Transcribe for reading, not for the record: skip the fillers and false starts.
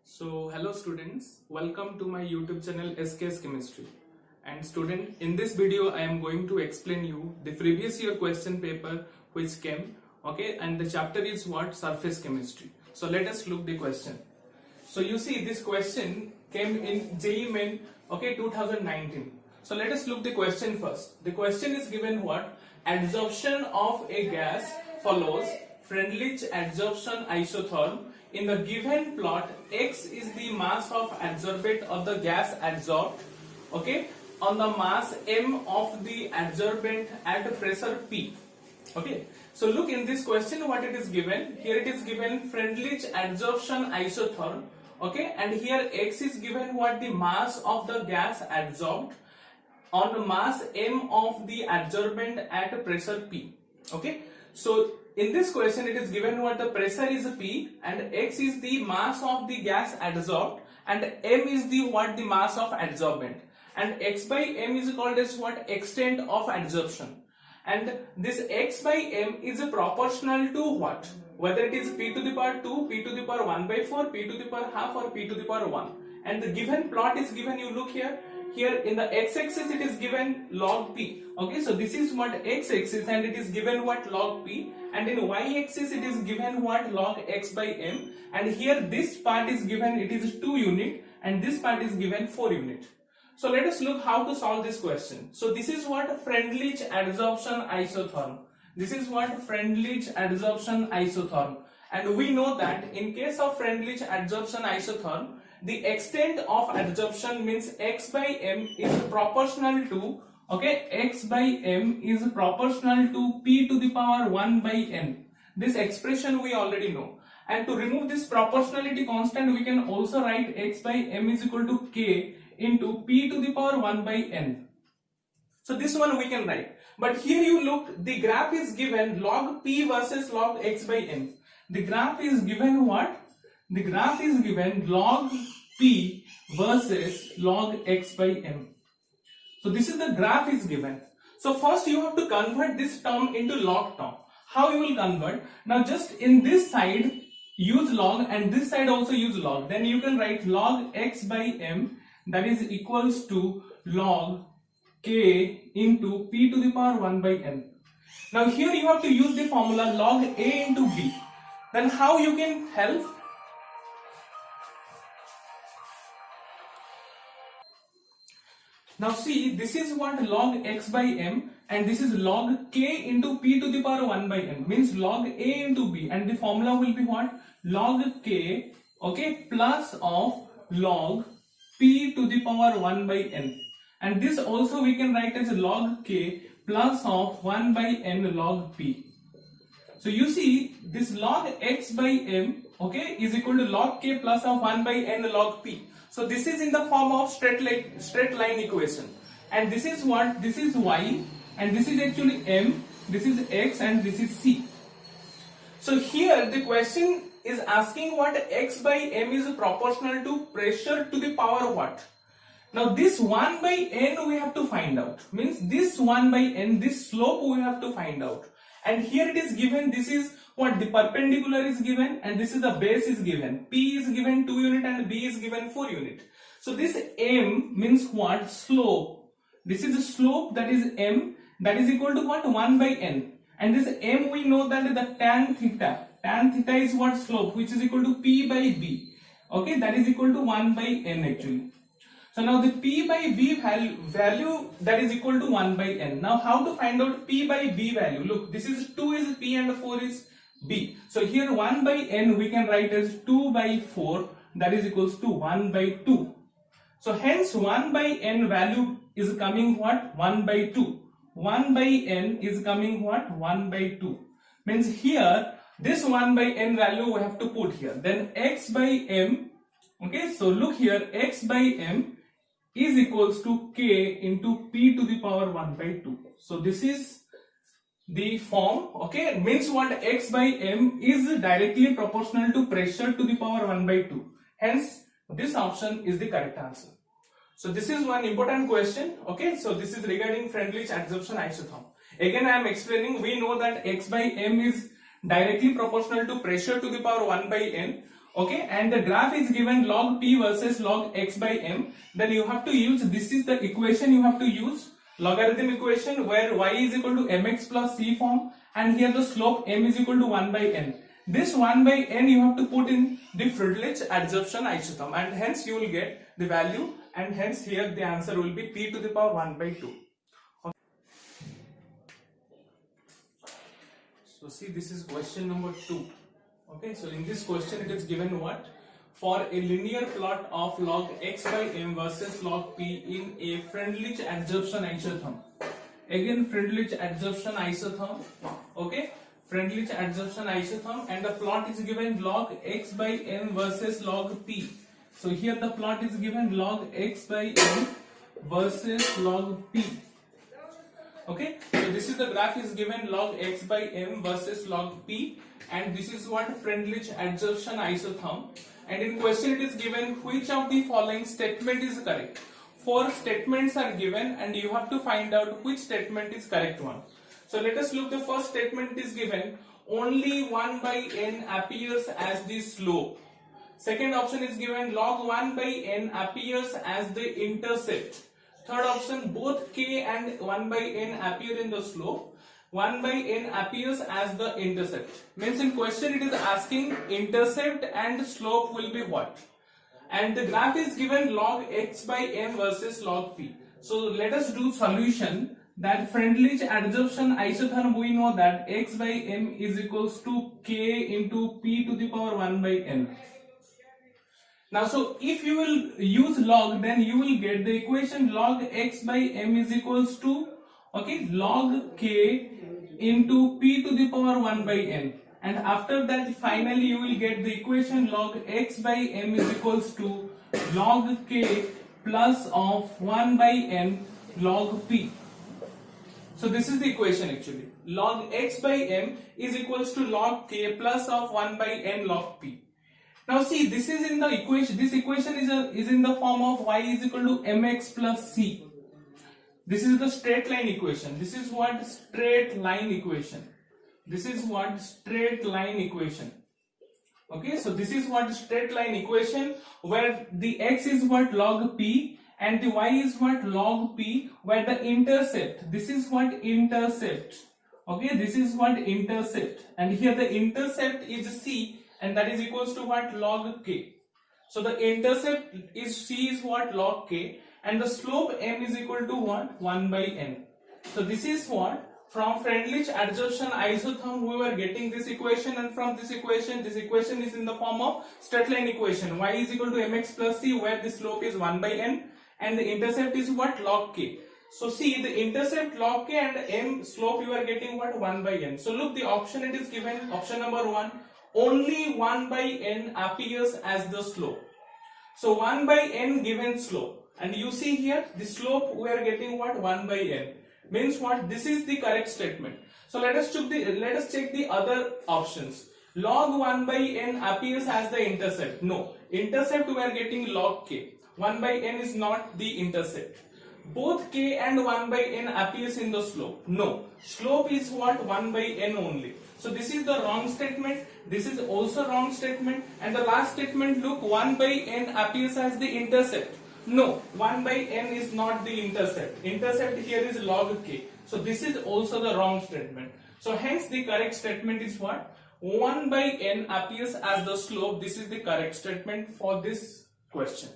So hello students, welcome to my YouTube channel SKS Chemistry. And student, in this video I am going to explain you the previous year question paper which came, okay, and the chapter is what? Surface chemistry. So let us look the question. So you see this question came in JEE Main, okay, 2019. So let us look the question first. The question is given what? Adsorption of a gas follows Freundlich adsorption isotherm. In the given plot, X is the mass of adsorbate of the gas adsorbed, okay, on the mass M of the adsorbent at pressure P. Okay, so look in this question what it is given. Here it is given Freundlich adsorption isotherm, okay, and here X is given what? The mass of the gas adsorbed on the mass M of the adsorbent at pressure P. Okay, so in this question it is given what? The pressure is P and X is the mass of the gas adsorbed and M is the what? The mass of adsorbent, and X by M is called as what? Extent of adsorption, and this X by M is proportional to what? Whether it is P to the power 2, P to the power 1 by 4, P to the power half, or P to the power 1. And the given plot is given, you look here. Here in the x-axis it is given log P. Okay, so this is what x-axis and it is given what? Log P. And in y-axis it is given what? Log X by M. And here this part is given, it is 2 unit, and this part is given 4 unit. So let us look how to solve this question. So this is what? Freundlich adsorption isotherm. This is what? Freundlich adsorption isotherm. And we know that in case of Freundlich adsorption isotherm, the extent of adsorption means X by M is proportional to, okay, X by M is proportional to P to the power 1 by N. This expression we already know. And to remove this proportionality constant, we can also write X by M is equal to K into P to the power 1 by N. So this one we can write. But here you look, the graph is given log P versus log X by M. The graph is given what? The graph is given log P versus log X by M. So this is the graph is given. So first you have to convert this term into log term. How you will convert? Now just in this side use log and this side also use log. Then you can write log X by M, that is equals to log K into P to the power 1 by N. Now here you have to use the formula log A into B. Then how you can help? Now see, this is what? Log X by M, and this is log K into P to the power 1 by N, means log A into B, and the formula will be what? Log K, okay, plus of log P to the power 1 by N. And this also we can write as log K plus of 1 by N log P. So you see this log X by M, okay, is equal to log K plus of 1 by N log P. So this is in the form of straight line equation. And this is what? This is Y, and this is actually M, this is X, and this is C. So here the question is asking what? X by M is proportional to pressure to the power what? Now this 1 by N we have to find out. Means this 1 by N, this slope we have to find out. And here it is given, this is what? The perpendicular is given and this is the base is given. P is given 2 unit and B is given 4 unit. So this M means what? Slope. This is the slope, that is M, that is equal to what? 1 by N. And this M we know that the tan theta. Tan theta is what? Slope, which is equal to P by B. Okay, that is equal to 1 by N actually. So now the P by B value that is equal to 1 by N. Now how to find out P by B value? Look, this is 2 is P and 4 is B. So here 1 by N we can write as 2 by 4, that is equals to 1 by 2. So hence 1 by N value is coming what? 1 by 2. 1 by N is coming what? 1 by 2. Means here this 1 by N value we have to put here. Then X by M, okay, so look here, X by M is equals to K into P to the power 1 by 2. So this is the form, okay, means what? X by M is directly proportional to pressure to the power 1 by 2. Hence this option is the correct answer. So this is one important question. Okay, so this is regarding Freundlich adsorption isotherm. Again I am explaining. We know that x by m is directly proportional to pressure to the power 1 by n. Okay, and the graph is given log p versus log x by m. Then you have to use, this is the equation you have to use, logarithm equation, where y is equal to mx plus c form, and here the slope m is equal to 1 by n. This 1 by n you have to put in the Freundlich adsorption isotherm, and hence you will get the value, and hence here the answer will be p to the power 1 by 2. Okay. So see, this is question number 2. Okay, so in this question it is given what? For a linear plot of log x by m versus log p in a Freundlich adsorption isotherm. Again Freundlich adsorption isotherm. Okay, Freundlich adsorption isotherm, and the plot is given log x by m versus log p. So here the plot is given log x by m versus log p. Okay, so this is the graph is given log x by m versus log p, and this is what Freundlich adsorption isotherm. And in question it is given which of the following statement is correct. 4 statements are given and you have to find out which statement is correct one. So let us look. The first statement is given only 1 by n appears as the slope. Second option is given log 1 by n appears as the intercept. Third option, both k and 1 by n appear in the slope. 1 by n appears as the intercept. Means in question it is asking intercept and slope will be what? And the graph is given log x by m versus log p. So let us do solution. That Freundlich adsorption isotherm, we know that x by m is equals to k into p to the power 1 by n. Now, so if you will use log, then you will get the equation log x by m is equals to, okay, log k into p to the power 1 by n. And after that, finally you will get the equation log x by m is equals to log k plus of 1 by n log p. So this is the equation actually. Log x by m is equals to log k plus of 1 by n log p. Now see, this is in the equation. This equation is in the form of y is equal to mx plus c. This is the straight line equation. This is what straight line equation. This is what straight line equation. Okay, so this is what straight line equation, where the x is what log p and the y is what log p, where the intercept, this is what intercept. Okay, this is what intercept, and here the intercept is c, and that is equals to what? Log k. So the intercept is c is what? Log k, and the slope m is equal to what? 1 by n. So this is what? From Freundlich adsorption isotherm we were getting this equation, and from this equation is in the form of straight line equation. Y is equal to mx plus c, where the slope is 1 by n and the intercept is what? Log k. So see, the intercept log k and m slope you are getting what? 1 by n. So look, the option it is given, option number 1, only 1 by n appears as the slope. So 1 by n given slope, and you see here the slope we are getting what? 1 by n. Means what? This is the correct statement. So let us check the other options. Log 1 by n appears as the intercept. No, intercept we are getting log k. 1 by n is not the intercept. Both k and 1 by n appears in the slope. No, slope is what? 1 by n only. So this is the wrong statement. This is also wrong statement. And the last statement, look, 1 by n appears as the intercept. No, 1 by n is not the intercept. Intercept here is log k. So this is also the wrong statement. So hence the correct statement is what? 1 by n appears as the slope. This is the correct statement for this question.